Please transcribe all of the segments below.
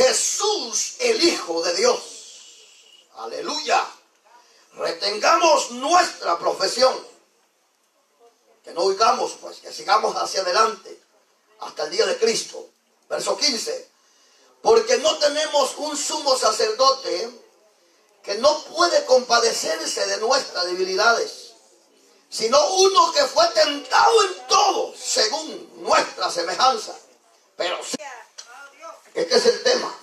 Jesús, el Hijo de Dios. Aleluya. Retengamos nuestra profesión. Que no oigamos, pues, que sigamos hacia adelante hasta el día de Cristo. Verso 15. Porque no tenemos un sumo sacerdote que no puede compadecerse de nuestras debilidades, sino uno que fue tentado en todo según nuestra semejanza. Pero este es el tema.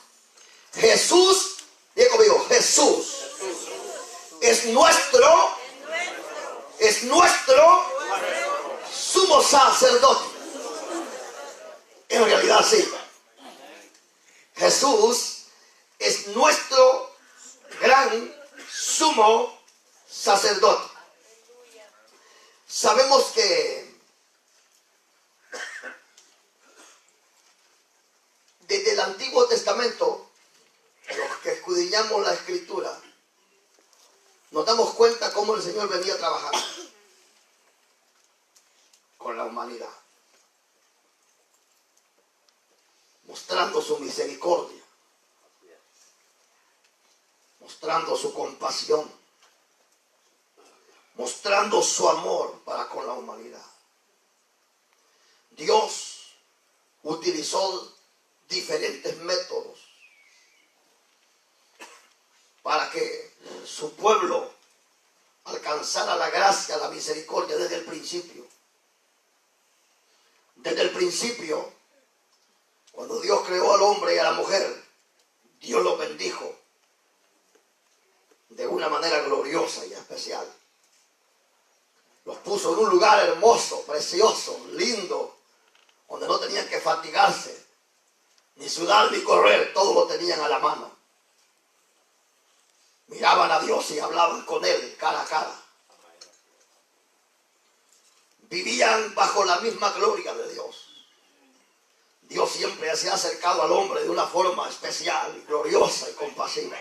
Jesús, diga conmigo, Jesús es nuestro sumo sacerdote. En realidad sí. Jesús es nuestro gran sumo sacerdote. Sabemos que desde el Antiguo Testamento, los que escudriñamos la Escritura, nos damos cuenta cómo el Señor venía trabajando con la humanidad, mostrando su misericordia, mostrando su compasión, mostrando su amor para con la humanidad. Dios utilizó diferentes métodos para que su pueblo alcanzara la gracia, la misericordia desde el principio. Desde el principio, cuando Dios creó al hombre y a la mujer, Dios los bendijo de una manera gloriosa y especial. Los puso en un lugar hermoso, precioso, lindo, donde no tenían que fatigarse, ni sudar ni correr, todo lo tenían a la mano. Miraban a Dios y hablaban con Él cara a cara. Vivían bajo la misma gloria de Dios. Dios siempre se ha acercado al hombre de una forma especial, y gloriosa y compasiva.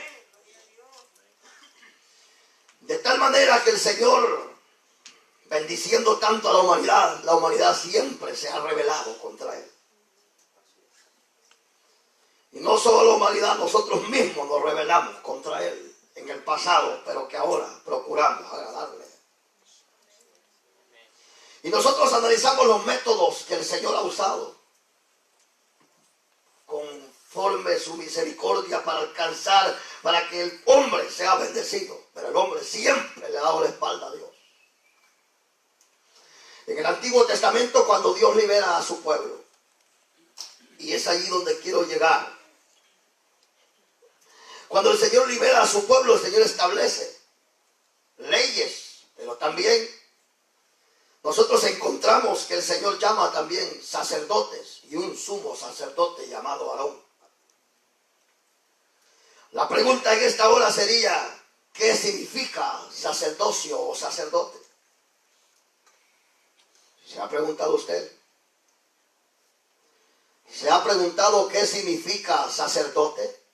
De tal manera que el Señor, bendiciendo tanto a la humanidad siempre se ha rebelado contra Él. Y no solo la humanidad, nosotros mismos nos rebelamos contra Él en el pasado, pero que ahora procuramos agradarle. Y nosotros analizamos los métodos que el Señor ha usado conforme su misericordia para alcanzar, para que el hombre sea bendecido. Pero el hombre siempre le ha dado la espalda a Dios. En el Antiguo Testamento, cuando Dios libera a su pueblo, y es allí donde quiero llegar, cuando el Señor libera a su pueblo, el Señor establece leyes, pero también nosotros encontramos que el Señor llama también sacerdotes y un sumo sacerdote llamado Aarón. La pregunta en esta hora sería, ¿qué significa sacerdocio o sacerdote? ¿Se ha preguntado usted? ¿Se ha preguntado qué significa sacerdote?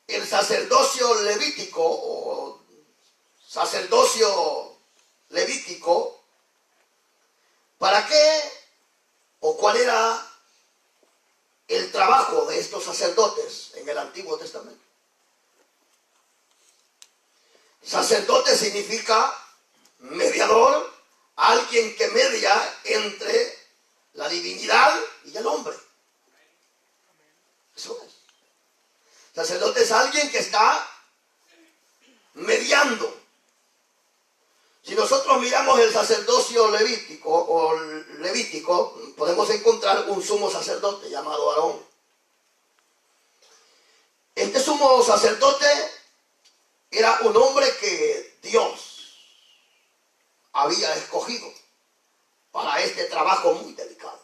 El sacerdocio levítico o sacerdocio levítico, ¿para qué o cuál era el trabajo de estos sacerdotes en el Antiguo Testamento? Sacerdote significa mediador, alguien que media entre la divinidad y el hombre. Eso es. Sacerdote es alguien que está mediando. Si nosotros miramos el sacerdocio levítico, podemos encontrar un sumo sacerdote llamado Aarón. Este sumo sacerdote era un hombre que Dios había escogido para este trabajo muy delicado.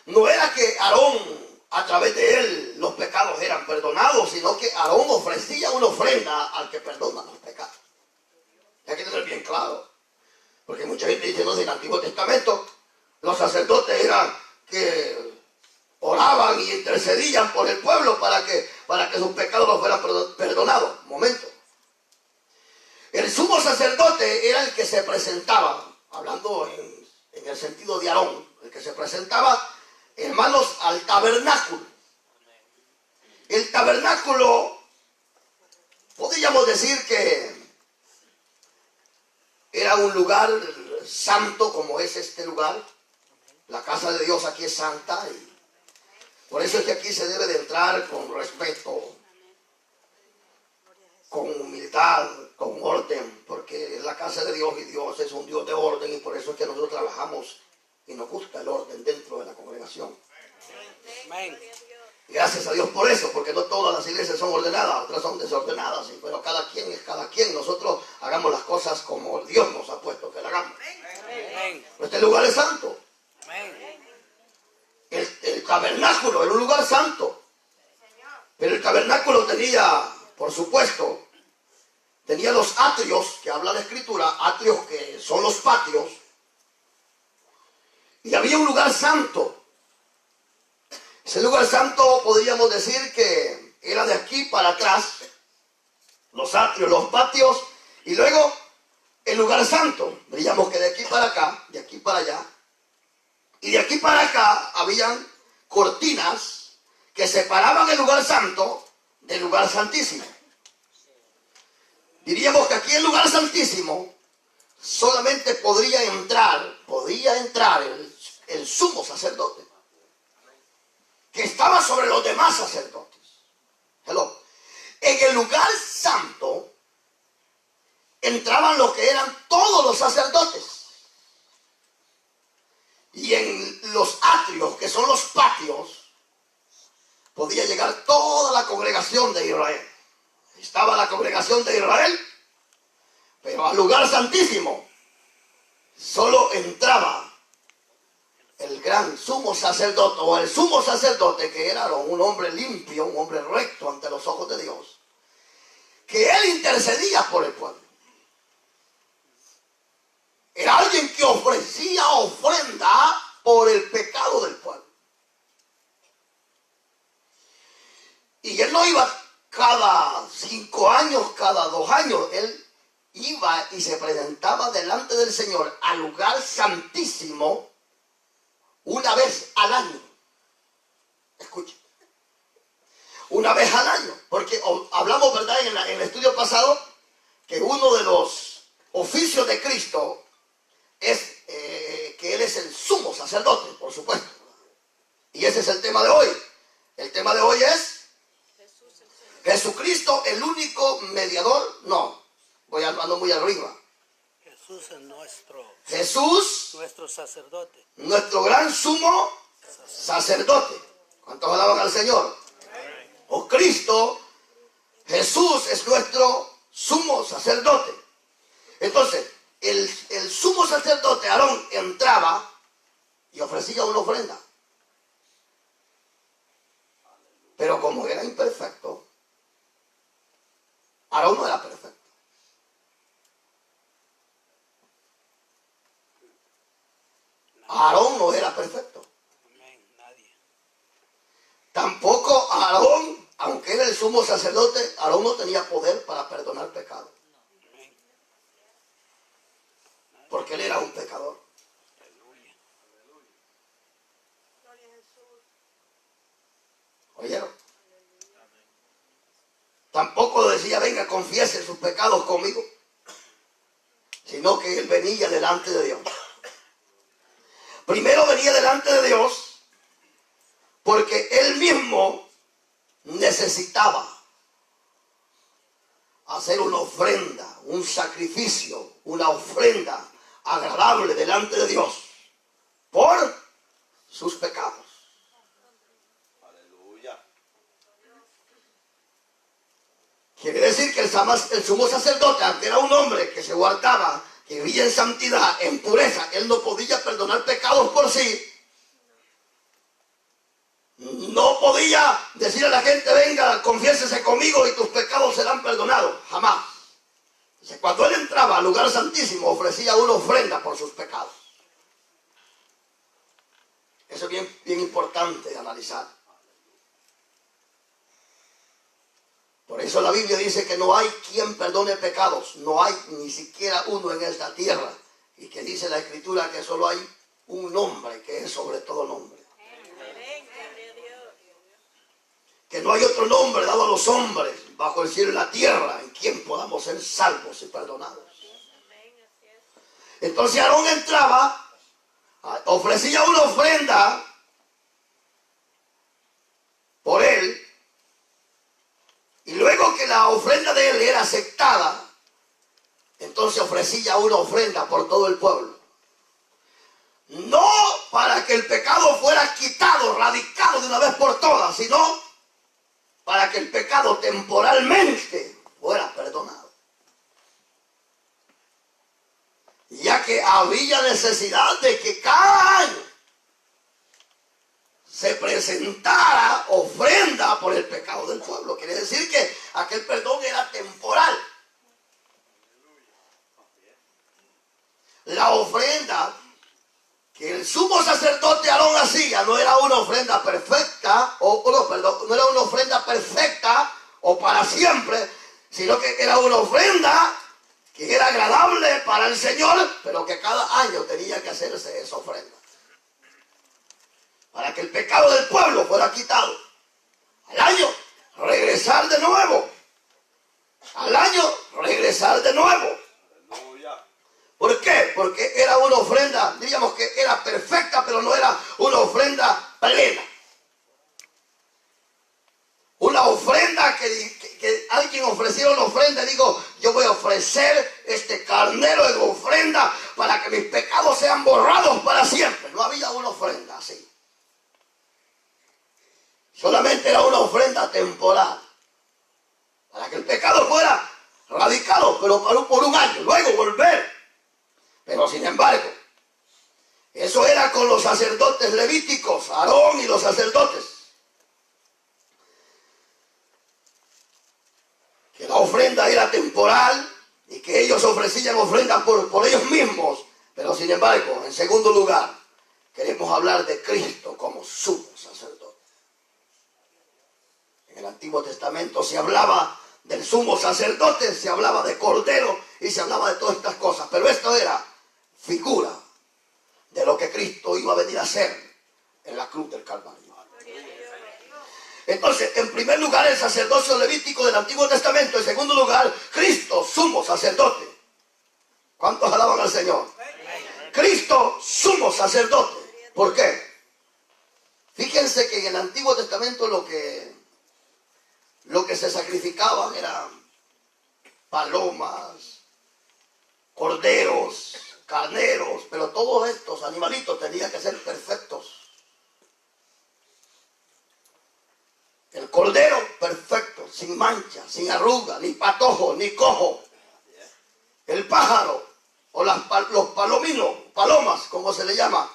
No era que Aarón, a través de él, los pecados eran perdonados, sino que Aarón ofrecía una ofrenda al que perdona los pecados. Hay que tener bien claro, porque mucha gente dice, no, en el Antiguo Testamento los sacerdotes eran que oraban y intercedían por el pueblo para que sus pecados los fueran perdonados. Momento. El sumo sacerdote era el que se presentaba, hablando en el sentido de Aarón, el que se presentaba, hermanos, al tabernáculo. El tabernáculo, podríamos decir que era un lugar santo como es este lugar. La casa de Dios aquí es santa y por eso es que aquí se debe de entrar con respeto, con humildad, con orden, porque es la casa de Dios y Dios es un Dios de orden y por eso es que nosotros trabajamos y nos gusta el orden dentro de la congregación. Amén. Gracias a Dios por eso, porque no todas las iglesias son ordenadas, otras son desordenadas, ¿sí? Pero cada quien es cada quien. Nosotros hagamos las cosas como Dios nos ha puesto que la hagamos. Amén. Este lugar es santo. Amén. El tabernáculo era un lugar santo. Pero el tabernáculo tenía, por supuesto, tenía los atrios, que habla la escritura, atrios que son los patios. Y había un lugar santo. Ese lugar santo podríamos decir que era de aquí para atrás, los atrios, los patios, y luego el lugar santo. Veíamos que de aquí para acá, de aquí para allá, y de aquí para acá habían cortinas que separaban el lugar santo del lugar santísimo. Diríamos que aquí en el lugar santísimo solamente podía entrar el sumo sacerdote, que estaba sobre los demás sacerdotes. Hello. En el lugar santo entraban lo que eran todos los sacerdotes. Y en los atrios, que son los patios, podía llegar toda la congregación de Israel. Estaba la congregación de Israel, pero al lugar santísimo solo entraba el gran sumo sacerdote, o el sumo sacerdote, que era un hombre limpio, un hombre recto ante los ojos de Dios, que él intercedía por el pueblo. Era alguien que ofrecía ofrenda por el pecado del pueblo. Y él no iba cada 5 años, cada 2 años, él iba y se presentaba delante del Señor al lugar santísimo una vez al año. Escuchen. Una vez al año. Porque hablamos, ¿verdad?, en el estudio pasado, que uno de los oficios de Cristo es que Él es el sumo sacerdote, por supuesto. Y ese es el tema de hoy. El tema de hoy es Jesucristo, el único mediador. No, voy hablando muy arriba. Jesús es nuestro sacerdote. Nuestro gran sumo sacerdote. ¿Cuántos alaban al Señor? O Cristo, Jesús es nuestro sumo sacerdote. Entonces, el sumo sacerdote Aarón entraba y ofrecía una ofrenda. Pero como era imperfecto, Aarón no era perfecto. Aarón no era perfecto. Tampoco Aarón, aunque era el sumo sacerdote, Aarón no tenía poder para perdonar pecado. Porque él era un pecador. ¿Oyeron? Tampoco decía, venga, confiese sus pecados conmigo. Sino que él venía delante de Dios. Primero venía delante de Dios porque él mismo necesitaba hacer una ofrenda, un sacrificio, una ofrenda agradable delante de Dios por sus pecados. Aleluya. Quiere decir que el sumo sacerdote, aunque era un hombre que se guardaba, que vivía en santidad, en pureza, él no podía perdonar pecados por sí. No podía decir a la gente, venga, confiésese conmigo y tus pecados serán perdonados. Jamás. Entonces, cuando él entraba al lugar santísimo, ofrecía una ofrenda por sus pecados. Eso es bien, bien importante de analizar. Por eso la Biblia dice que no hay quien perdone pecados. No hay ni siquiera uno en esta tierra. Y que dice la Escritura que solo hay un nombre que es sobre todo nombre. Que no hay otro nombre dado a los hombres bajo el cielo y la tierra en quien podamos ser salvos y perdonados. Entonces Aarón entraba, ofrecía una ofrenda por él, y luego que la ofrenda de él era aceptada, entonces ofrecía una ofrenda por todo el pueblo. No para que el pecado fuera quitado, erradicado de una vez por todas, sino para que el pecado temporalmente fuera perdonado. Ya que había necesidad de que cada año se presentara ofrenda por el pecado del pueblo. Quiere decir que aquel perdón era temporal. La ofrenda que el sumo sacerdote Aarón hacía no era una ofrenda perfecta, no era una ofrenda perfecta o para siempre, sino que era una ofrenda que era agradable para el Señor, pero que cada año tenía que hacerse esa ofrenda, para que el pecado del pueblo fuera quitado. Al año, regresar de nuevo. Al año, regresar de nuevo. ¿Por qué? Porque era una ofrenda, diríamos que era perfecta, pero no era una ofrenda plena. Una ofrenda que alguien ofreciera una ofrenda, digo, yo voy a ofrecer este carnero en ofrenda para que mis pecados sean borrados para siempre. No había una ofrenda así. Solamente era una ofrenda temporal, para que el pecado fuera radicado, pero por un año, luego volver. Pero sin embargo, eso era con los sacerdotes levíticos, Aarón y los sacerdotes. Que la ofrenda era temporal y que ellos ofrecían ofrendas por ellos mismos. Pero sin embargo, en segundo lugar, queremos hablar de Cristo como sumo sacerdote. En el Antiguo Testamento se hablaba del sumo sacerdote, se hablaba de cordero y se hablaba de todas estas cosas. Pero esto era figura de lo que Cristo iba a venir a hacer en la cruz del Calvario. Entonces, en primer lugar, el sacerdocio levítico del Antiguo Testamento. En segundo lugar, Cristo, sumo sacerdote. ¿Cuántos alaban al Señor? Cristo, sumo sacerdote. ¿Por qué? Fíjense que en el Antiguo Testamento lo que se sacrificaban eran palomas, corderos, carneros, pero todos estos animalitos tenían que ser perfectos. El cordero perfecto, sin mancha, sin arruga, ni patojo, ni cojo. El pájaro o los palomas, como se le llama,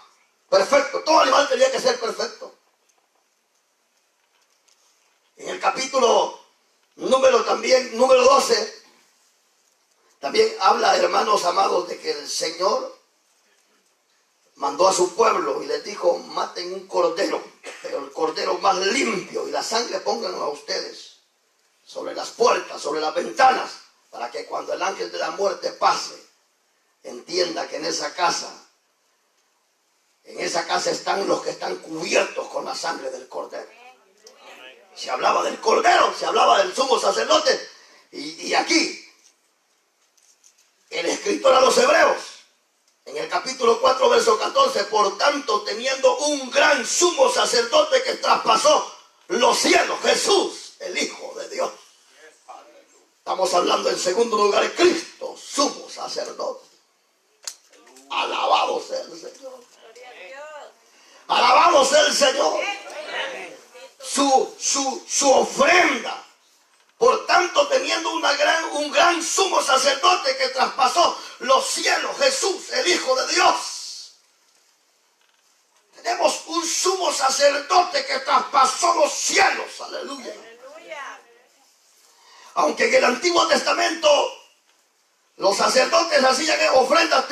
perfecto. Todo animal tenía que ser perfecto. En el capítulo número 12, también habla, hermanos amados, de que el Señor mandó a su pueblo y les dijo, maten un cordero, pero el cordero más limpio, y la sangre pónganlo a ustedes sobre las puertas, sobre las ventanas, para que cuando el ángel de la muerte pase, entienda que en esa casa están los que están cubiertos con la sangre del cordero. Se hablaba del cordero, se hablaba del sumo sacerdote, y aquí el escritor a los Hebreos, en el capítulo 4, verso 14, por tanto, teniendo un gran sumo sacerdote que traspasó los cielos, Jesús, el Hijo de Dios. Estamos hablando en segundo lugar de Cristo, sumo sacerdote. Alabado sea el Señor. Alabado sea el Señor. Su ofrenda. Por tanto, teniendo un gran sumo sacerdote que traspasó los cielos, Jesús, el Hijo de Dios. Tenemos un sumo sacerdote que traspasó los cielos. Aleluya. Aunque en el Antiguo Testamento los sacerdotes hacían ofrendas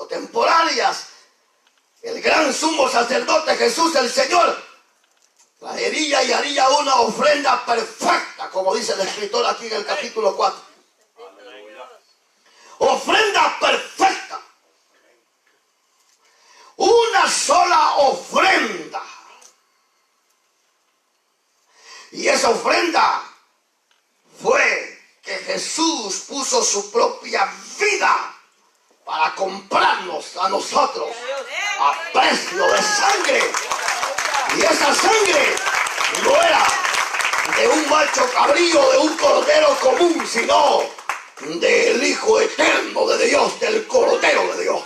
temporarias, el gran sumo sacerdote Jesús, el Señor, traería y haría una ofrenda perfecta, como dice el escritor aquí en el capítulo 4. Ofrenda perfecta. ofrenda. Y esa ofrenda fue que Jesús puso su propia vida para comprarnos a nosotros a precio de sangre. Y esa sangre no era de un macho cabrío, de un cordero común, sino del Hijo eterno de Dios, del Cordero de Dios,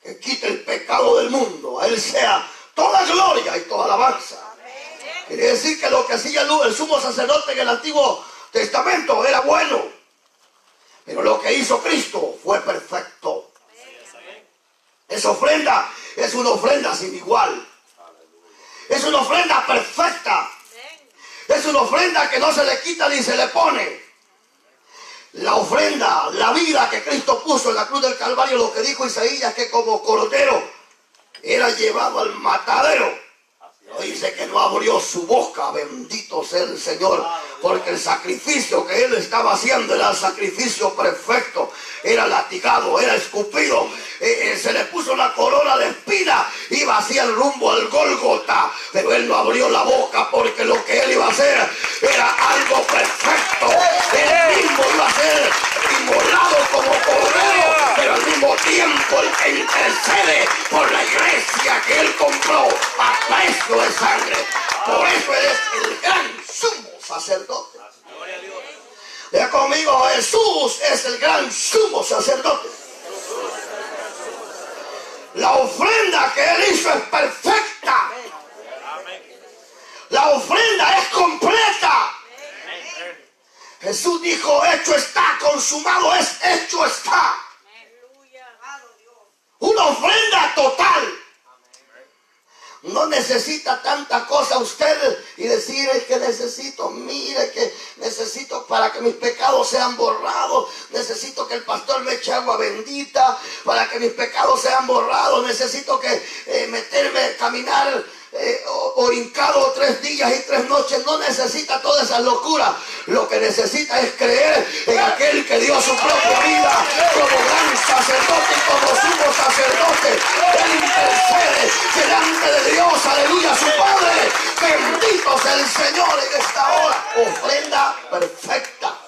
que quita el pecado del mundo. A Él sea toda gloria y toda alabanza. Quiere decir que lo que hacía el sumo sacerdote en el Antiguo Testamento era bueno, pero lo que hizo Cristo fue perfecto. Esa ofrenda es una ofrenda sin igual. Es una ofrenda perfecta. Es una ofrenda que no se le quita ni se le pone. La ofrenda, la vida que Cristo puso en la cruz del Calvario, lo que dijo Isaías, que como cordero era llevado al matadero. Dice que no abrió su boca, bendito sea el Señor, porque el sacrificio que Él estaba haciendo era el sacrificio perfecto. Era latigado, era escupido, se le puso una corona de espina, iba hacia el rumbo al Gólgota, pero Él no abrió la boca, porque lo que Él iba a hacer era algo perfecto. Él mismo iba a ser inmolado como cordero, pero al mismo tiempo el que intercede por la iglesia que Él compró a precio de sangre. Por eso Él es el gran sumo sacerdote. Diga conmigo, Jesús es el gran sumo sacerdote. La ofrenda que Él hizo es perfecta. La ofrenda es completa. Jesús dijo, hecho está, consumado es, hecho está. Una ofrenda total. No necesita tanta cosa usted y decir, es que necesito, mire que necesito para que mis pecados sean borrados, necesito que el pastor me eche agua bendita para que mis pecados sean borrados, necesito que meterme, caminar o hincado 3 días y 3 noches. No necesita todas esas locuras. Lo que necesita es creer en aquel que dio su propia vida como gran sacerdote y como sumo sacerdote. Él intercede delante de Dios, aleluya, su Padre. Bendito sea el Señor en esta hora. Ofrenda perfecta.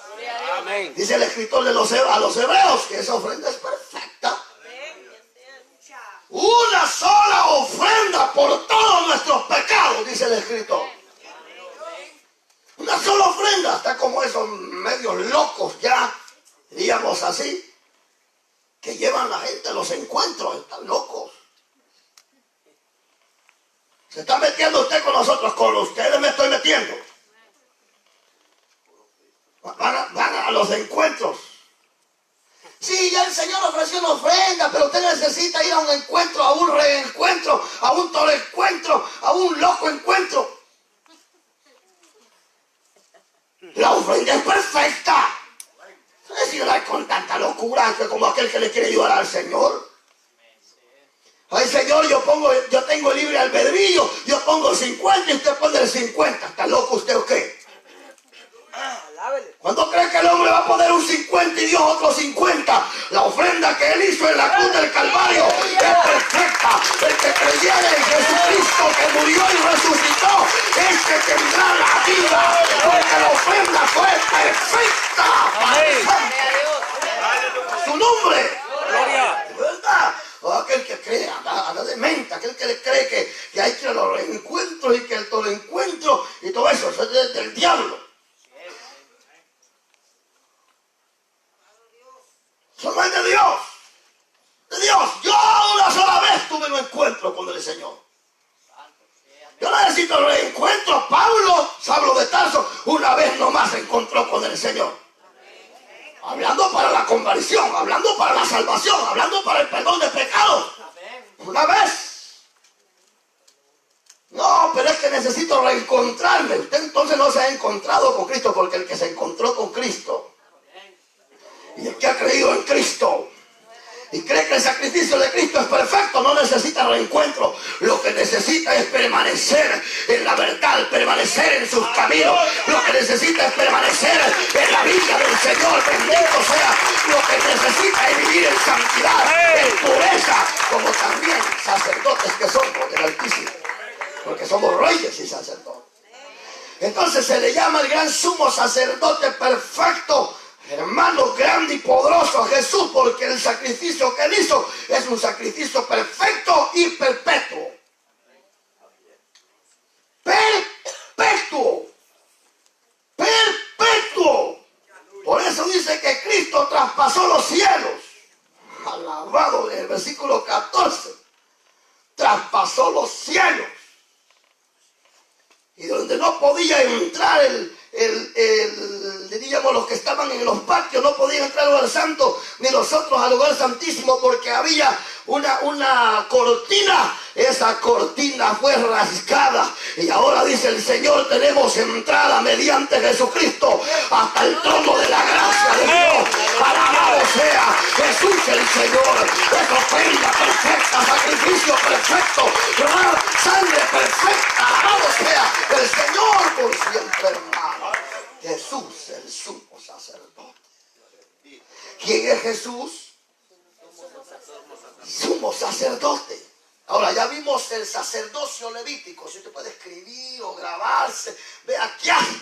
Amén. Dice el escritor a los hebreos que esa ofrenda es perfecta. Una sola ofrenda por todos nuestros pecados, dice el escritor. Una sola ofrenda, hasta como esos medios locos ya, diríamos así, que llevan a la gente a los encuentros, están locos. Se está metiendo usted con nosotros, con ustedes me estoy metiendo. Van a los encuentros. Sí, ya el Señor ofreció una ofrenda, pero usted necesita ir a un encuentro, a un reencuentro, a un toro encuentro, a un loco encuentro. La ofrenda es perfecta. No es ir con tanta locura como aquel que le quiere ayudar al Señor. Ay, Señor, yo tengo libre albedrío, yo pongo 50 y usted pone el 50. ¿Está loco usted o qué? ¿Cuándo cree que el hombre va a poner un 50 y Dios otro 50? La ofrenda que Él hizo en la cruz del Calvario es perfecta. El que creyera en Jesucristo que murió y resucitó, este tendrá la vida, porque la ofrenda fue perfecta. Su nombre. Gloria. ¿Verdad? O aquel que cree, anda de mente, aquel que le cree que hay que ir a los reencuentros y que el todo encuentro y todo eso es del diablo. Eso es de Dios. De Dios. Yo una sola vez tuve un encuentro con el Señor. Yo no necesito reencuentro. Pablo, Saulo de Tarso, una vez nomás se encontró con el Señor. Hablando para la conversión, hablando para la salvación, hablando para el perdón de pecados. Una vez. No, pero es que necesito reencontrarme. Usted entonces no se ha encontrado con Cristo, porque el que se encontró con Cristo y el que ha creído en Cristo y cree que el sacrificio de Cristo es perfecto, no necesita reencuentro. Lo que necesita es permanecer en la verdad, permanecer en sus caminos. Lo que necesita es permanecer en la vida del Señor. Bendito sea. Lo que necesita es vivir en santidad, en pureza, como también sacerdotes que somos del Altísimo, porque somos reyes y sacerdotes. Entonces se le llama el gran sumo sacerdote perfecto, hermano, grande y poderoso a Jesús, porque el sacrificio que él hizo es un sacrificio perfecto y perpetuo. Perpetuo. Perpetuo. Por eso dice que Cristo traspasó los cielos. Alabado en el versículo 14. Traspasó los cielos. Y donde no podía entrar diríamos los que estaban en los patios, no podían entrar al lugar santo, ni los otros al lugar santísimo, porque había una cortina. Esa cortina fue rasgada, y ahora dice el Señor, tenemos entrada mediante Jesucristo hasta el trono de la gracia de Dios. Alabado sea Jesús el Señor. Es ofrenda perfecta, sacrificio perfecto, sangre perfecta. Alabado sea el Señor por siempre, hermano. Jesús, el sumo sacerdote. ¿Quién es Jesús? Sumo sacerdote. Ahora ya vimos el sacerdocio levítico. Si usted puede escribir o grabarse, vea qué hace.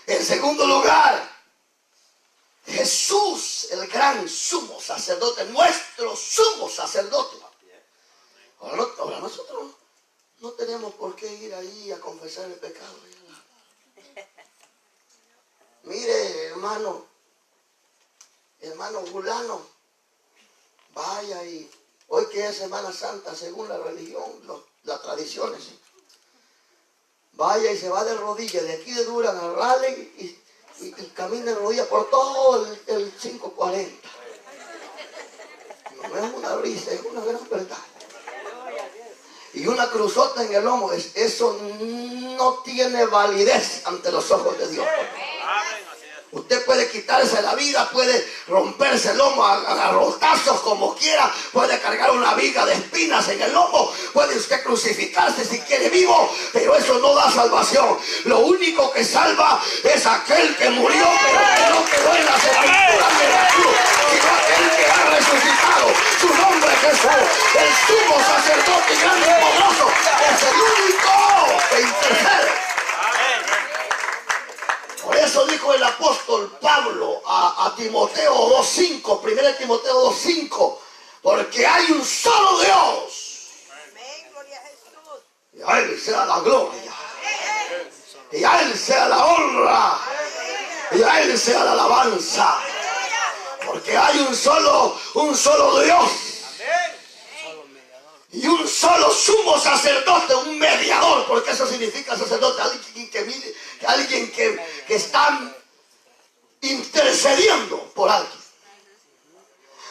En segundo lugar, Jesús, el gran sumo sacerdote, nuestro sumo sacerdote. Ahora nosotros no tenemos por qué ir ahí a confesar el pecado. Mire, hermano fulano, vaya y hoy que es Semana Santa, según la religión, las tradiciones, vaya y se va de rodillas de aquí de Durán a Raleigh y camina de rodillas por todo el 540. No es una risa, es una gran verdad. Y una cruzota en el lomo, eso no tiene validez ante los ojos de Dios. Usted puede quitarse la vida, puede romperse el lomo a garrotazos como quiera, puede cargar una viga de espinas en el lomo, puede usted crucificarse si quiere vivo, pero eso no da salvación. Lo único que salva es aquel que murió, pero que no quedó en la sepultura de la cruz, sino aquel que ha resucitado. Su nombre es Jesús, el sumo sacerdote grande y poderoso, es el único que intercede. Por eso dijo el apóstol Pablo a Timoteo 2.5, 1 Timoteo 2.5, porque hay un solo Dios. Y a Él sea la gloria. Y a Él sea la honra. Y a Él sea la alabanza. Porque hay un solo Dios. Y un solo sumo sacerdote, un mediador, porque eso significa sacerdote, alguien que está intercediendo por alguien.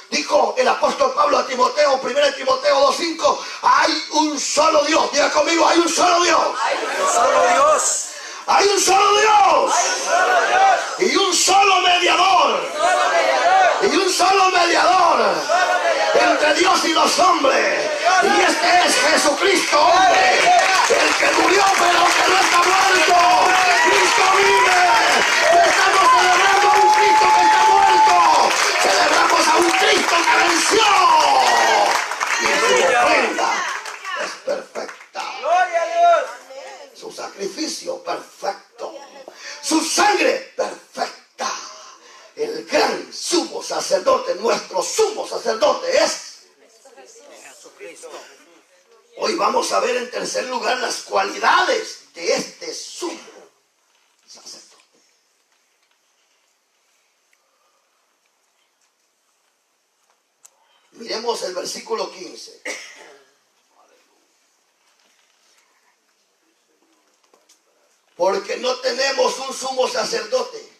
Dijo el apóstol Pablo a Timoteo, 1 Timoteo 2.5, hay un solo Dios. Diga conmigo, hay un solo Dios. Hay un solo Dios. Hay un solo Dios. Y un solo mediador. Y un solo mediador entre Dios y los hombres. Y este es Jesucristo, hombre, el que murió pero que no está muerto. Cristo vive. Estamos celebrando a un Cristo que está muerto. Celebramos a un Cristo que venció. Y su ofrenda es perfecta. Su sacrificio perfecto. Su sangre perfecta. El gran sumo sacerdote, nuestro sumo sacerdote es Jesucristo. Hoy vamos a ver en tercer lugar las cualidades de este sumo sacerdote. Miremos el versículo 15. Porque no tenemos un sumo sacerdote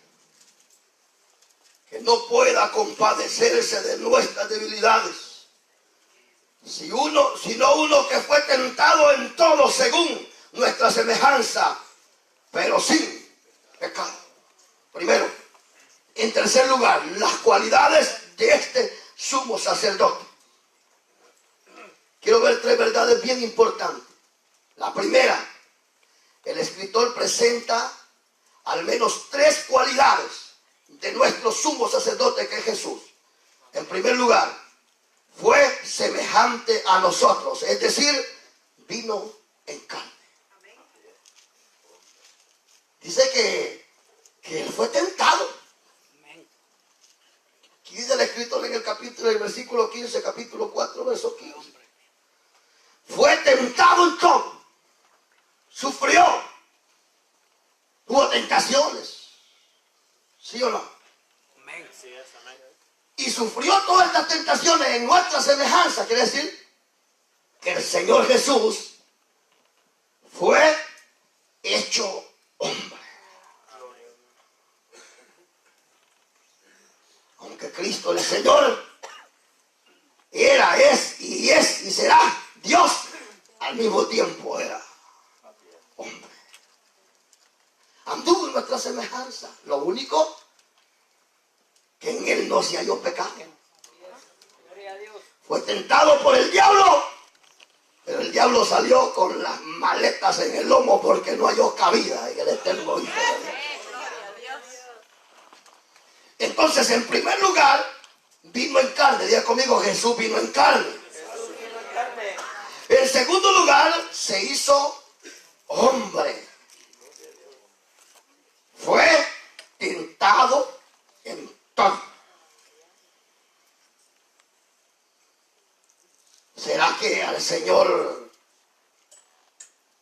que no pueda compadecerse de nuestras debilidades, sino uno que fue tentado en todo según nuestra semejanza, pero sin pecado. Primero, en tercer lugar, las cualidades de este sumo sacerdote. Quiero ver tres verdades bien importantes. La primera, el escritor presenta al menos tres cualidades de nuestro sumo sacerdote que es Jesús. En primer lugar, fue semejante semejante a nosotros, es decir, vino en carne. Dice que él fue tentado. Aquí dice el escritor en el versículo 15, capítulo 4, verso 15. Fue tentado en todo. Sufrió. Tuvo tentaciones. ¿Sí o no? Y sufrió todas estas tentaciones en nuestra semejanza. Quiere decir que el Señor Jesús fue hecho hombre. Aunque Cristo el Señor era, es y será Dios, al mismo tiempo era hombre. Anduvo en nuestra semejanza. Lo único que en él no se halló pecado. Fue tentado por el diablo, pero el diablo salió con las maletas en el lomo porque no halló cabida en el eterno Hijo de Dios. Entonces, en primer lugar, vino en carne. Diga conmigo, Jesús vino en carne. En segundo lugar, se hizo hombre. Fue tentado en todo. ¿Será que al Señor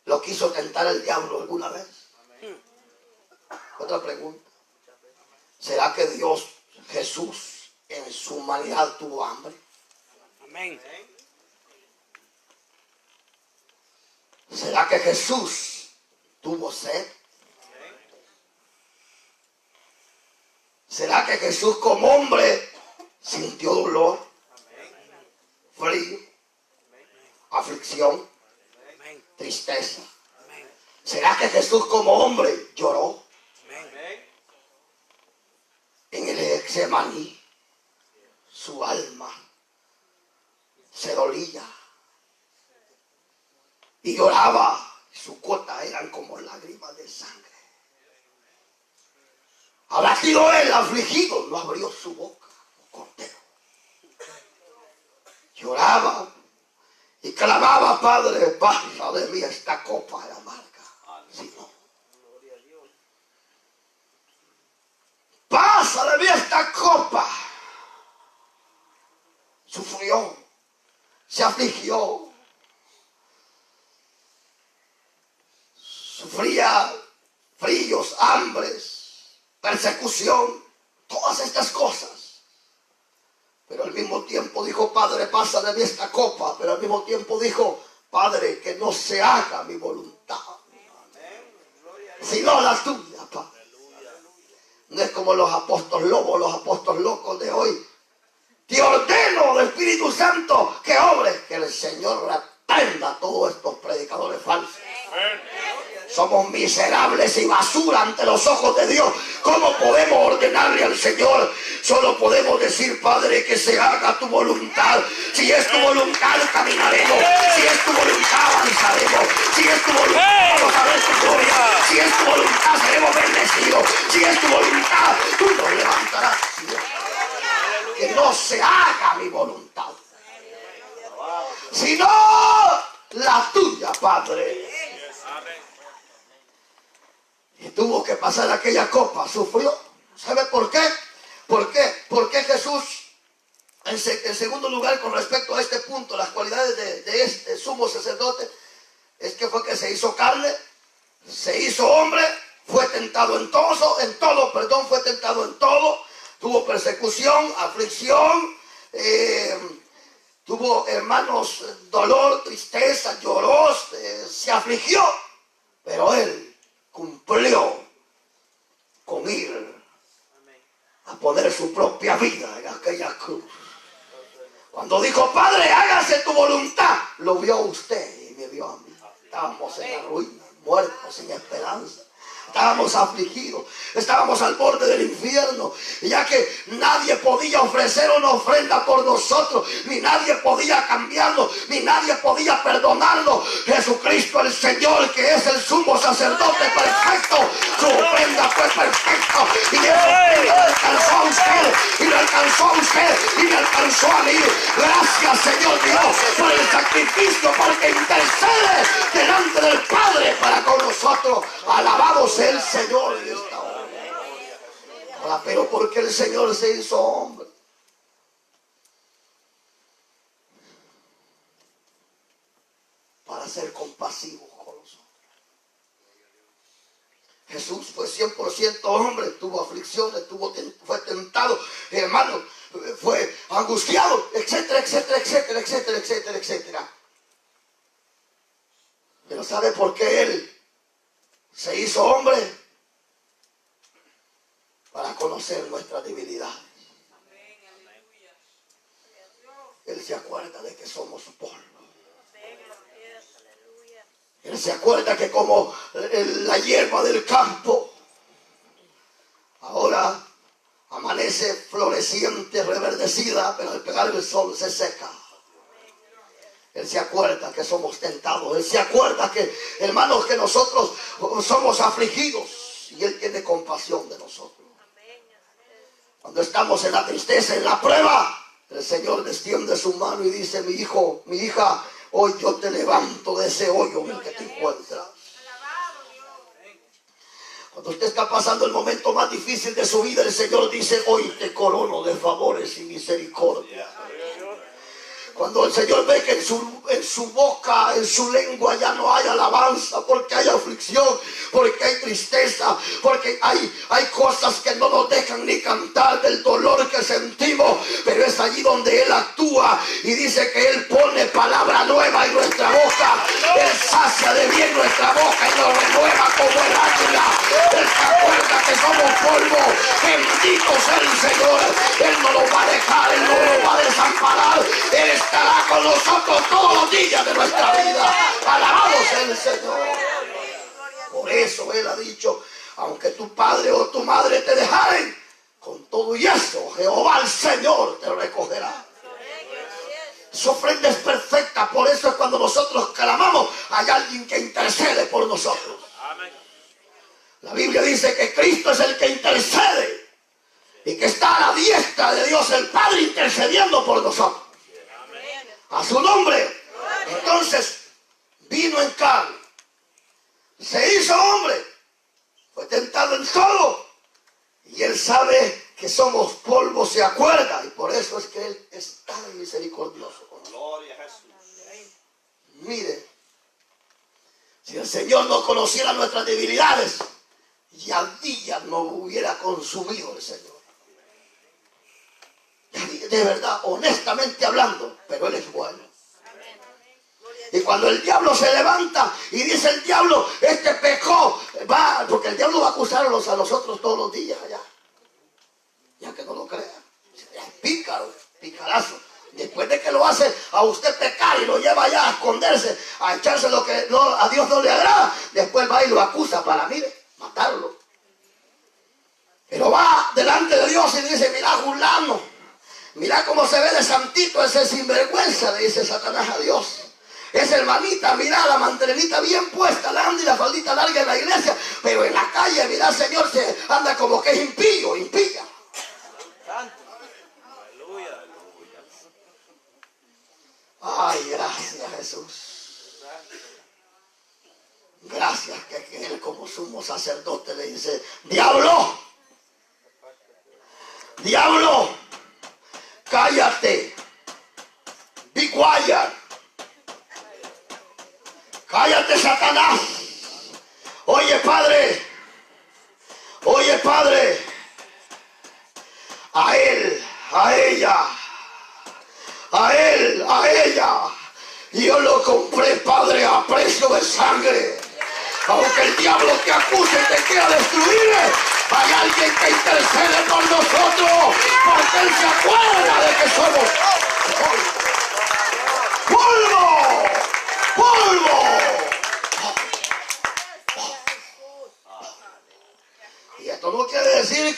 lo quiso tentar el diablo alguna vez? Otra pregunta. ¿Será que Dios, Jesús, en su humanidad tuvo hambre? Amén. ¿Será que Jesús tuvo sed? ¿Será que Jesús como hombre sintió dolor, frío, aflicción, tristeza? ¿Será que Jesús como hombre lloró? En el Getsemaní su alma se dolía y lloraba. Sus gotas eran como lágrimas de sangre. Abatido él, afligido, no abrió su boca, cordero. Lloraba y clamaba: Padre, pasa de mí esta copa amarga. Si no, pasa de mí esta copa. Sufrió, se afligió, sufría fríos, hambres, persecución, todas estas cosas. Pero al mismo tiempo dijo: Padre, pasa de mí esta copa. Pero al mismo tiempo dijo: Padre, que no se haga mi voluntad, sino la tuya, Padre. No es como los apóstoles lobos, los apóstoles locos de hoy. Te ordeno, del Espíritu Santo, que obres. Que el Señor reprenda a todos estos predicadores falsos. Somos miserables y basura ante los ojos de Dios. ¿Cómo podemos ordenarle al Señor? Solo podemos decir: Padre, que se haga tu voluntad. Si es tu voluntad, caminaremos. Si es tu voluntad, avanzaremos. Si es tu voluntad, vamos a ver tu gloria. Si es tu voluntad, seremos bendecidos. Si es tu voluntad, tú nos levantarás. Que no se haga mi voluntad, sino la tuya, Padre. Y tuvo que pasar aquella copa, sufrió. ¿Sabe por qué? ¿Por qué? Porque Jesús, en segundo lugar, con respecto a este punto, las cualidades de este sumo sacerdote, es que fue que se hizo carne, se hizo hombre, fue tentado en todo, fue tentado en todo, tuvo persecución, aflicción, tuvo, hermanos, dolor, tristeza, lloró, se afligió, pero él cumplió con ir a poner su propia vida en aquella cruz. Cuando dijo: Padre, hágase tu voluntad, lo vio usted y me vio a mí. Estábamos en la ruina, muertos, sin esperanza. Estábamos afligidos, estábamos al borde del infierno, ya que nadie podía ofrecer una ofrenda por nosotros, ni nadie podía cambiarnos, ni nadie podía perdonarnos. Jesucristo el Señor, que es el sumo sacerdote perfecto, su ofrenda fue perfecta, y eso lo alcanzó a usted, y lo alcanzó a usted, y me alcanzó a mí. Gracias, Señor Dios, por el sacrificio, porque intercede delante del Padre para con nosotros. Alabado sea el Señor en esta hora. Ahora, pero porque el Señor se hizo hombre. Para ser compasivo con nosotros. Jesús fue 100% hombre, tuvo aflicciones, fue tentado, hermano, fue angustiado, etcétera, etcétera, etcétera, etcétera, etcétera, etcétera. Pero ¿sabe por qué Él se hizo hombre? Para conocer nuestras debilidades. Él se acuerda de que somos polvo. Él se acuerda que como la hierba del campo ahora amanece floreciente, reverdecida, pero al pegar el sol se seca. Él se acuerda que somos tentados. Él se acuerda que, hermanos, que nosotros somos afligidos. Y Él tiene compasión de nosotros. Cuando estamos en la tristeza, en la prueba, el Señor extiende su mano y dice: mi hijo, mi hija, hoy yo te levanto de ese hoyo en el que te encuentras. Cuando usted está pasando el momento más difícil de su vida, el Señor dice: hoy te corono de favores y misericordia. Cuando el Señor ve que en su boca, en su lengua ya no hay alabanza, porque hay aflicción, porque hay tristeza, porque hay cosas que no nos dejan ni cantar del dolor que sentimos, pero es allí donde Él actúa y dice que Él pone palabra nueva en nuestra boca. Él sacia de bien nuestra boca y nos renueva como el águila. Él se acuerda que somos polvo. Bendito sea el Señor. Él no nos va a dejar, Él no nos va a desamparar. Él estará con nosotros todos los días de nuestra vida. Alabado sea el Señor. Por eso Él ha dicho: aunque tu padre o tu madre te dejaren, con todo y eso Jehová el Señor te recogerá. Su ofrenda es perfecta. Por eso es cuando nosotros clamamos, hay alguien que intercede por nosotros. La Biblia dice que Cristo es el que intercede y que está a la diestra de Dios el Padre intercediendo por nosotros. A su nombre. Entonces vino en carne, se hizo hombre, fue tentado en todo, y Él sabe que somos polvo, se acuerda, y por eso es que Él es tan misericordioso con nosotros. Gloria a Jesús. Mire, si el Señor no conociera nuestras debilidades, ya día nos hubiera consumido el Señor. De verdad, honestamente hablando, pero Él es bueno. Y cuando el diablo se levanta y dice el diablo: este pecó, va, porque el diablo va a acusarlos a nosotros todos los días allá. Ya que no lo crea. Es pícaro, picarazo. Después de que lo hace a usted pecar y lo lleva allá a esconderse, a echarse lo que no, a Dios no le agrada, después va y lo acusa para, mire, matarlo. Pero va delante de Dios y dice: mira, fulano, mira cómo se ve de santito ese sinvergüenza, le dice Satanás a Dios. Esa hermanita, mira la mantelenita bien puesta, la anda y la faldita larga en la iglesia, pero en la calle, mira, Señor, se anda como que es impío, impía. Ay, gracias, Jesús. Gracias que Él, como sumo sacerdote, le dice: diablo, diablo, cállate, be quiet. Cállate, Satanás. Oye, Padre, a él, a ella, a él, a ella, yo lo compré, Padre, a precio de sangre. Aunque el diablo te acuse y te quiera destruir, hay alguien que intercede por nosotros, porque Él se acuerda de que somos polvo, polvo. Y esto no quiere decir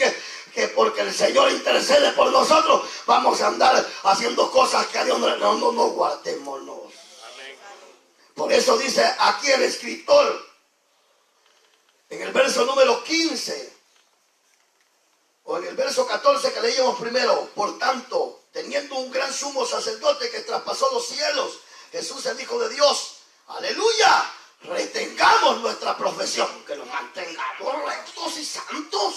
que porque el Señor intercede por nosotros vamos a andar haciendo cosas que a Dios no guardémonos. Por eso dice aquí el escritor en el verso número 15 o en el verso 14 que leíamos primero: por tanto, teniendo un gran sumo sacerdote que traspasó los cielos, Jesús el Hijo de Dios, aleluya, retengamos nuestra profesión, que nos mantengamos rectos y santos.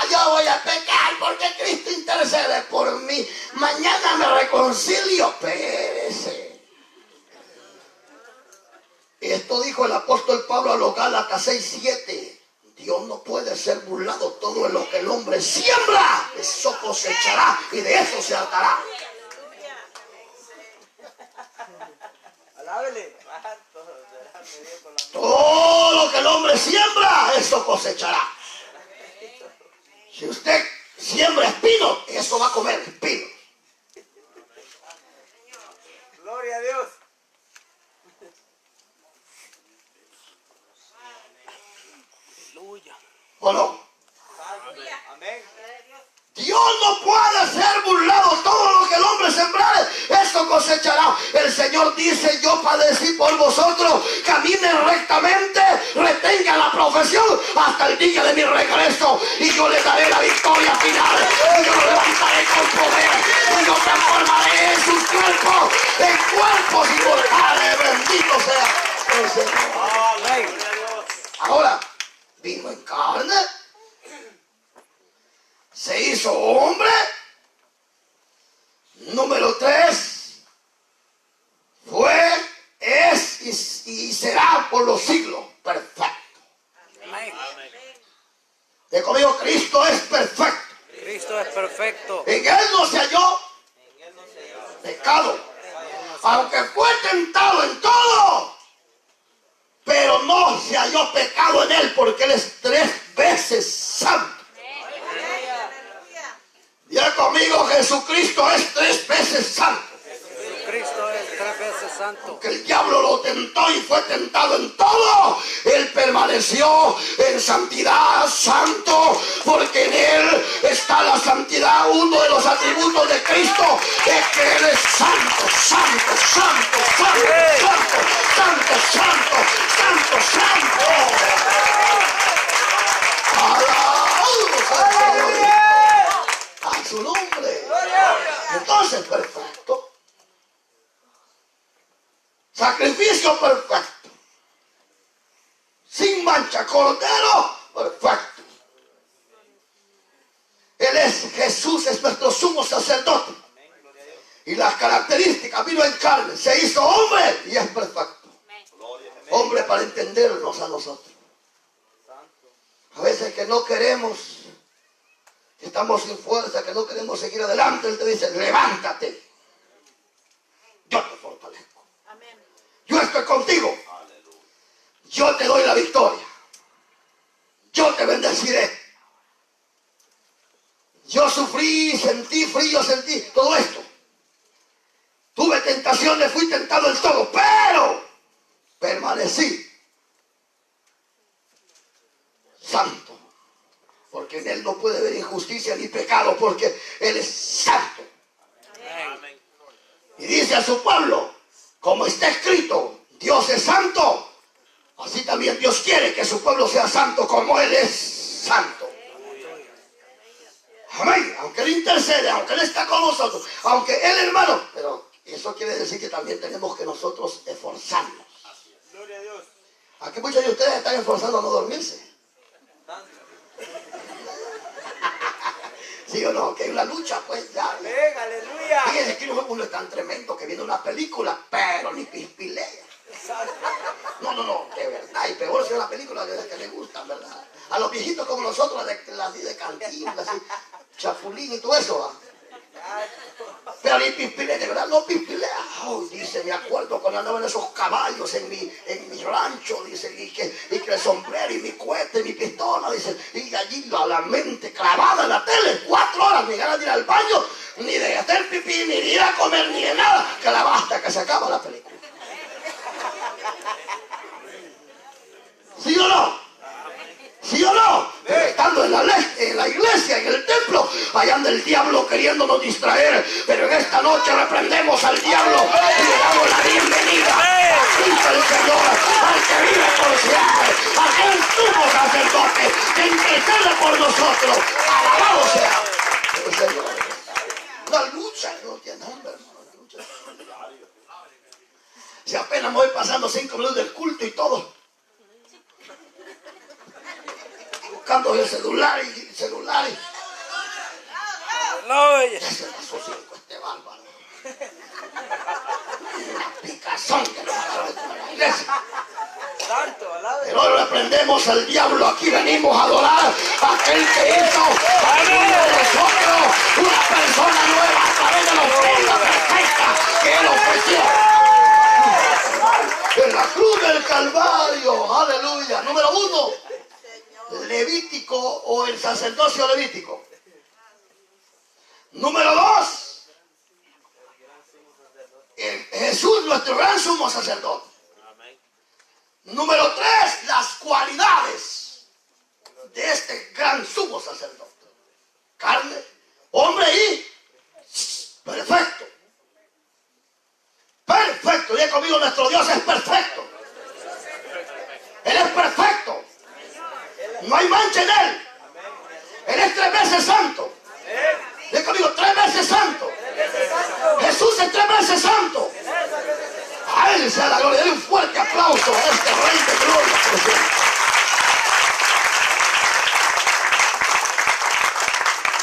Yo voy a pecar porque Cristo intercede por mí. Mañana me reconcilio. Espérese. Esto dijo el apóstol Pablo a los Gálatas 6:7. Dios no puede ser burlado. Todo lo que el hombre siembra, eso cosechará, y de eso se hartará. Todo lo que el hombre siembra, eso cosechará. Si usted siembra espino, eso va a comer espino. Gloria a Dios. Aleluya. ¿O no? Amén. Dios no puede ser burlado. Todo lo que el hombre sembrare, eso cosechará. El Señor dice: yo padecí por vosotros, caminen rectamente, retengan la profesión hasta el día de mi regreso, y yo les daré la victoria final, y yo lo levantaré con poder, y yo transformaré en sus cuerpos en cuerpos inmortales. Bendito sea el Señor. Amén. Ahora, vino en carne, se hizo hombre. Número 3, fue, es y será por los siglos perfecto. Amén. De conmigo, Cristo es perfecto. Cristo es perfecto. En Él no se halló pecado, aunque fue tentado en todo, pero no se halló pecado en Él, porque Él es 3 veces santo. Ya conmigo, Jesucristo es 3 veces santo. Cristo es 3 veces santo. Que el diablo lo tentó y fue tentado en todo, Él permaneció en santidad, santo, porque en Él está la santidad. Uno de los atributos de Cristo es que Él es santo, santo, santo, santo, santo, santo, santo, santo, santo. A su nombre. Entonces, perfecto. Sacrificio perfecto, sin mancha, cordero perfecto. Él es Jesús, es nuestro sumo sacerdote, y las características: vino en carne, se hizo hombre y es perfecto. Hombre para entendernos a nosotros. A veces que no queremos, que estamos sin fuerza, que no queremos seguir adelante, Él te dice: levántate, yo te fortalezco. Yo estoy contigo. Yo te doy la victoria. Yo te bendeciré. Yo sufrí, sentí frío, sentí todo esto. Tuve tentaciones, fui tentado en todo, pero permanecí santo. Porque en Él no puede haber injusticia ni pecado, porque Él es santo. Amén. Y dice a su pueblo: como está escrito, Dios es santo, así también Dios quiere que su pueblo sea santo como Él es santo. Amén. Aunque Él intercede, aunque Él está con nosotros, aunque Él, hermano, pero eso quiere decir que también tenemos que nosotros esforzarnos. Gloria a Dios. Aquí muchos de ustedes están esforzando a no dormirse. ¿Sí o no? Que hay una lucha, pues ya. Amén, aleluya. Fíjense que uno es tan tremendo que viene una película, pero ni pispilea. No, de verdad. Y peor si es una película de las que le gustan, ¿verdad? A los viejitos como nosotros, de Cantinflas, así, Chapulín y todo eso, ¿va? Pero ni pispilea, de verdad, no pispilea. Oh, dice, me acuerdo cuando andaban esos caballos en mi rancho, dice, y que el sombrero y mi cohete y mi pistola, dice, y allí la mente clavada en la tele, 4 horas, ni ganas de ir al baño, ni de hacer pipí, ni de ir a comer, ni de nada, que la basta que se acaba la película. ¿Sí o no? ¿Sí o no? Pero estando en la iglesia, en el templo, allá anda el diablo queriéndonos distraer. Pero en esta noche reprendemos al diablo y le damos la bienvenida a Cristo el Señor, al que vive por siempre, a aquel sumo sacerdote que intercede por nosotros. Alabado sea el Señor. Si apenas me voy pasando 5 minutos del culto y todo. Buscando el celular y celulares. Aleluya. Ese es su 5, este bárbaro. Una picazón que nos agarra de la iglesia. Santo, alabe. Pero hoy reprendemos al diablo. Aquí venimos a adorar a aquel que hizo a uno de nosotros una persona nueva a través de la ofrenda perfecta que él ofreció en la cruz del Calvario. Aleluya. Número 1, Levítico o el sacerdocio levítico. Número 2, Jesús, nuestro gran sumo sacerdote. Número 3, las cualidades de este gran sumo sacerdote. Carne, hombre y perfecto. Perfecto. Diga conmigo, nuestro Dios es perfecto. Él es perfecto. No hay mancha en él. Él es 3 veces santo. Diga conmigo, 3 veces santo. Jesús es 3 veces santo. A él sea la gloria. Dale un fuerte aplauso a este Rey de gloria.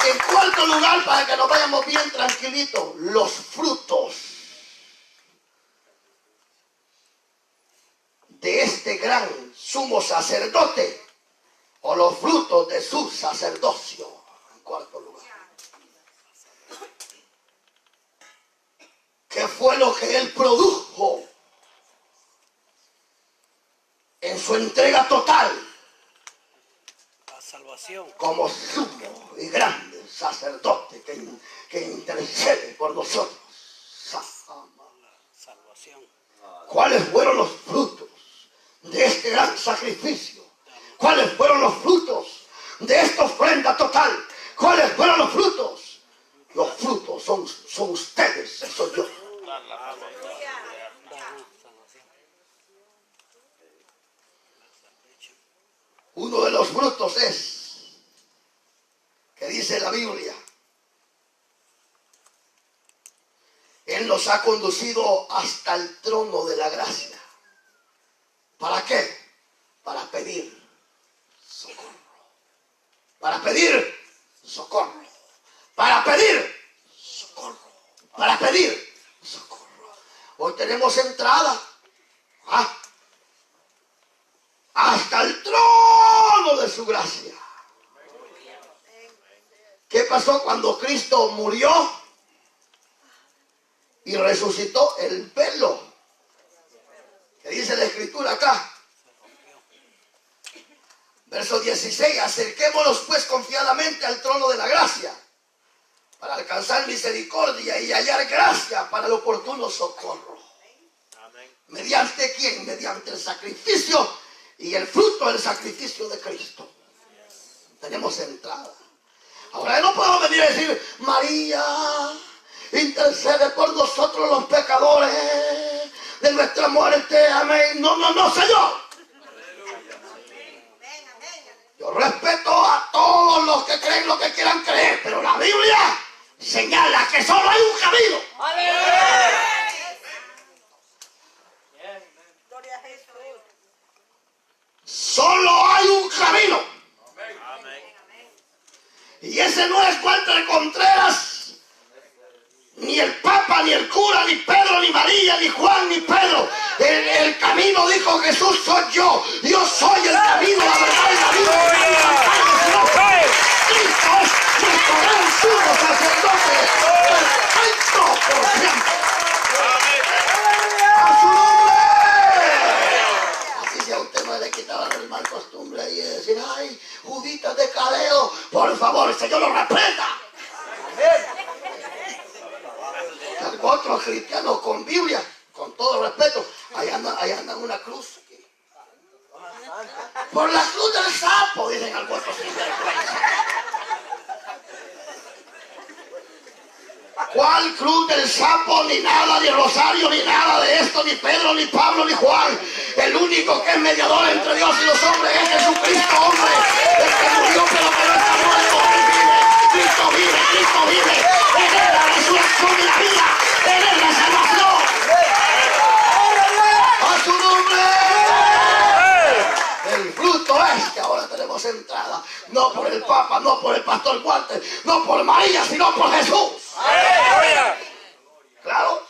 En cuarto lugar, para que nos vayamos bien tranquilitos, los frutos de este gran sumo sacerdote o los frutos de su sacerdocio. En cuarto lugar, ¿qué fue lo que él produjo en su entrega total La salvación. como sumo y grande sacerdote que intercede por nosotros? Salvación. ¿Cuáles fueron los frutos de este gran sacrificio? ¿Cuáles fueron los frutos de esta ofrenda total? ¿Cuáles fueron los frutos? Los frutos son ustedes, soy yo. Uno de los frutos es que dice la Biblia: Él nos ha conducido hasta el trono de la gracia. ¿Para qué? Para pedir socorro. Para pedir socorro. Para pedir socorro. Para pedir socorro. Hoy tenemos entrada hasta el trono de su gracia. ¿Qué pasó cuando Cristo murió y resucitó? El velo que dice la escritura acá, verso 16: acerquémonos pues confiadamente al trono de la gracia para alcanzar misericordia y hallar gracia para el oportuno socorro. ¿Mediante quién? Mediante el sacrificio y el fruto del sacrificio de Cristo. Tenemos entrada. Ahora no puedo venir a decir: María, intercede por nosotros los pecadores de nuestra muerte, amén. No, Señor. Yo respeto a todos los que creen lo que quieran creer, pero la Biblia señala que solo hay un camino. Solo hay un camino. Y ese no es Walter Contreras, ni el Papa, ni el cura, ni Pedro, ni María, ni Juan, ni Pedro. El camino, dijo Jesús, soy yo. Yo soy el camino, la verdad y la vida. Cristo es nuestro gran sumo sacerdote, perfecto por siempre. ¡A su nombre! Así si a usted no le quitaban el mal costumbre y decir: ay, Juditas de Cadeo, por favor, el Señor lo reprenda. Otros cristianos con Biblia, con todo respeto, ahí andan una cruz aquí. Por la cruz del sapo, dicen algunos sinvergüenza. ¿Cuál cruz del sapo? Ni nada, ni rosario, ni nada de esto, ni Pedro, ni Pablo, ni Juan. El único que es mediador entre Dios y los hombres es Jesucristo, hombre. El que murió pero que no está muerto. Él vive. Cristo vive, Cristo vive. Él es la resurrección y la vida. Él es la salvación. no por el Papa, no por el pastor Walter, no por María, sino por Jesús. ¿Claro?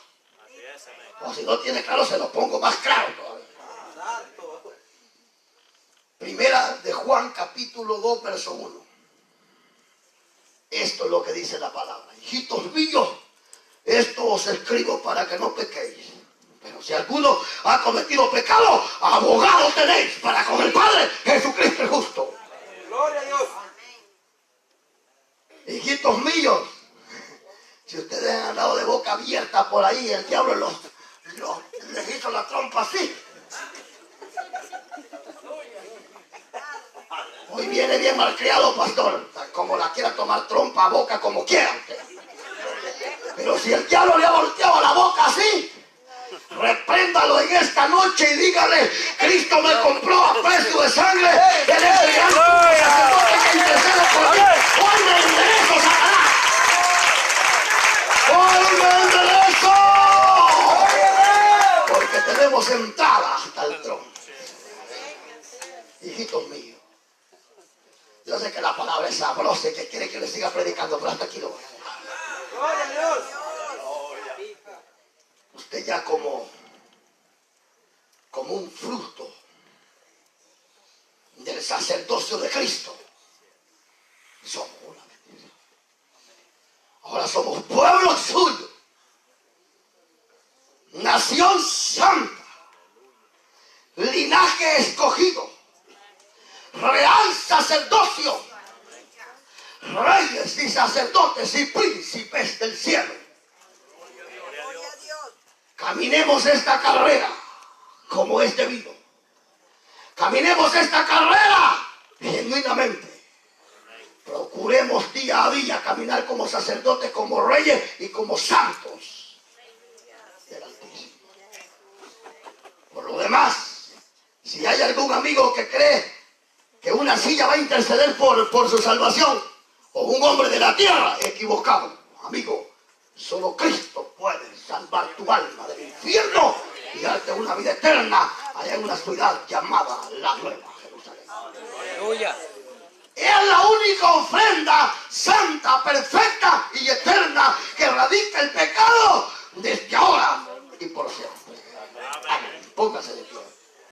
O si no tiene claro, se lo pongo más claro todavía. Primera de Juan, capítulo 2, verso 1. Esto es lo que dice la palabra. Hijitos míos, esto os escribo para que no pequéis. Pero si alguno ha cometido pecado, abogado tenéis para con el Padre, Jesucristo el justo. Gloria a Dios. Hijitos míos, si ustedes han andado de boca abierta por ahí, el diablo les hizo la trompa así. Hoy viene bien malcriado, pastor, como la quiera tomar trompa a boca, como quiera usted. Pero si el diablo le ha volteado la boca así, repréndalo en esta noche y dígale: Cristo me compró a precio de sangre. Él es el gran sacerdote que intercede por mí. Hoy me enderezo, Satanás. Hoy me enderezo. Porque tenemos entrada hasta el trono. Hijitos míos, yo sé que la palabra es sabrosa y que quiere que le siga predicando, pero hasta aquí lo voy a dejar. Gloria a Dios. Usted ya como un fruto del sacerdocio de Cristo, somos una bendición. Ahora somos pueblo suyo, nación santa, linaje escogido, real sacerdocio, reyes y sacerdotes y príncipes del cielo. Caminemos esta carrera como es debido. Caminemos esta carrera genuinamente. Procuremos día a día caminar como sacerdotes, como reyes y como santos del Altísimo. Por lo demás, si hay algún amigo que cree que una silla va a interceder por su salvación, o un hombre de la tierra, equivocado, amigo. Solo Cristo puede salvar tu alma del infierno y darte una vida eterna allá en una ciudad llamada la Nueva Jerusalén. Aleluya. Es la única ofrenda santa, perfecta y eterna que erradica el pecado desde ahora y por siempre. Amén. Póngase de pie.